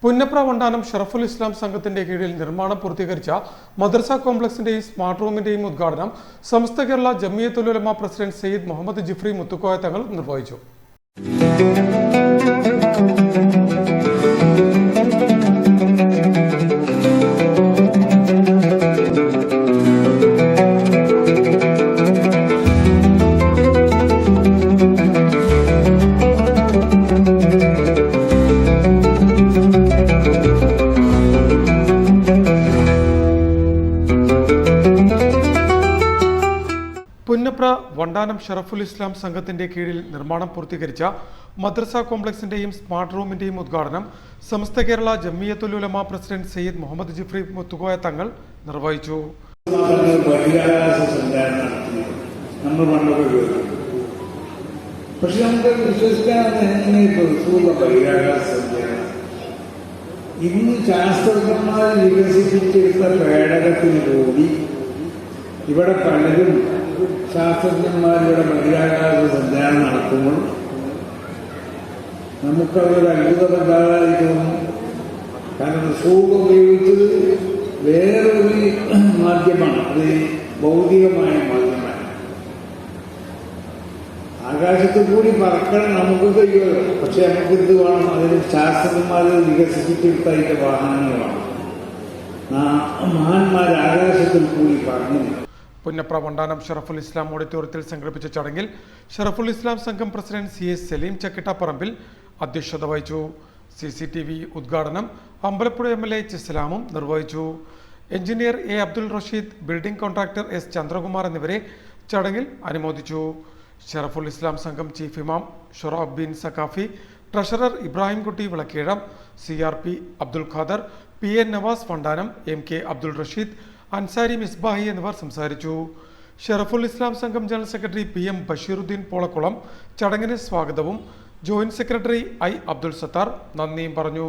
പുന്നപ്ര വണ്ടാനം ഷറഫുൽ ഇസ്ലാം സംഘത്തിന്റെ കീഴിൽ നിർമ്മാണം പൂർത്തീകരിച്ച മദ്രസ കോംപ്ലക്സിന്റെയും സ്മാർട്ട് റൂമിന്റെയും ഉദ്ഘാടനം സമസ്ത കേരള ജമിയത്തുൽ ഉലമ പ്രസിഡന്റ് സയ്യിദ് മുഹമ്മദ് ജിഫ്രി മുത്തുക്കോയ തങ്ങൾ നിർവഹിച്ചു. പുന്നപ്ര വണ്ടാനം ഷറഫുൽ ഇസ്ലാം സംഘത്തിന്റെ കീഴിൽ നിർമ്മാണം പൂർത്തീകരിച്ച മദ്രസ കോംപ്ലക്സിന്റെയും സ്മാർട്ട് റൂമിന്റെയും ഉദ്ഘാടനം സമസ്ത കേരള ജമിയത്തുൽ ഉലമ പ്രസിഡന്റ് സയ്യിദ് മുഹമ്മദ് ജിഫ്രി മുത്തുക്കോയ തങ്ങൾ നിർവഹിച്ചു. ഇന്ന് ശാസ്ത്രജ്ഞന്മാർ വികസിപ്പിച്ചെടുത്ത പേടകത്തിന് കൂടി ഇവിടെ പലരും ശാസ്ത്രജ്ഞന്മാരുടെ ബഹിരാകാശ സഞ്ചാരം നടത്തുമ്പോൾ നമുക്കതൊരു അത്ഭുതപ്പെടാതായി തോന്നും. കാരണം സൂഖ് ഉപയോഗിച്ചത് വേറൊരു മാധ്യമമാണ്, അത് ഭൗതികമായ മാധ്യമമാണ്. ആകാശത്തിൽ കൂടി പറക്കണം നമുക്ക് കഴിയുമല്ലോ, പക്ഷെ നമുക്ക് എന്ത് വേണം, അതിന് ശാസ്ത്രജ്ഞന്മാർ വികസിപ്പിച്ചെടുത്ത അതിന്റെ വാഹനങ്ങളാണ്. മഹാന്മാർ ആകാശത്തിൽ കൂടി പറഞ്ഞു. പുന്നപ്ര വണ്ടാനം ഷറഫുൽ ഇസ്ലാം ഓഡിറ്റോറിയത്തിൽ സംഘടിപ്പിച്ച ചടങ്ങിൽ ഷറഫുൽ ഇസ്ലാം സംഘം പ്രസിഡന്റ് CS സലീം ചക്കിട്ടപ്പറമ്പിൽ അധ്യക്ഷത വഹിച്ചു. CCTV ഉദ്ഘാടനം അമ്പലപ്പുഴ MLA ഇസ്ലാമും നിർവഹിച്ചു. Engineer A Abdul Rasheed, building contractor S Chandrakumar എന്നിവരെ ചടങ്ങിൽ അനുമോദിച്ചു. ഷറഫുൽ ഇസ്ലാം സംഘം ചീഫ് ഇമാം Shorab bin Saqafi, treasurer Ibrahim Kutty Vilakkedam, CRP Abdul Khader, PN Nawaz Vandanam, MK Abdul Rasheed, Ansari Misbahi എന്നിവർ സംസാരിച്ചു. Sharaful Islam Sangham general secretary PM Basheeruddin Polakkulam ചടങ്ങിന് സ്വാഗതവും joint secretary I Abdul Sathar നന്ദിയും പറഞ്ഞു.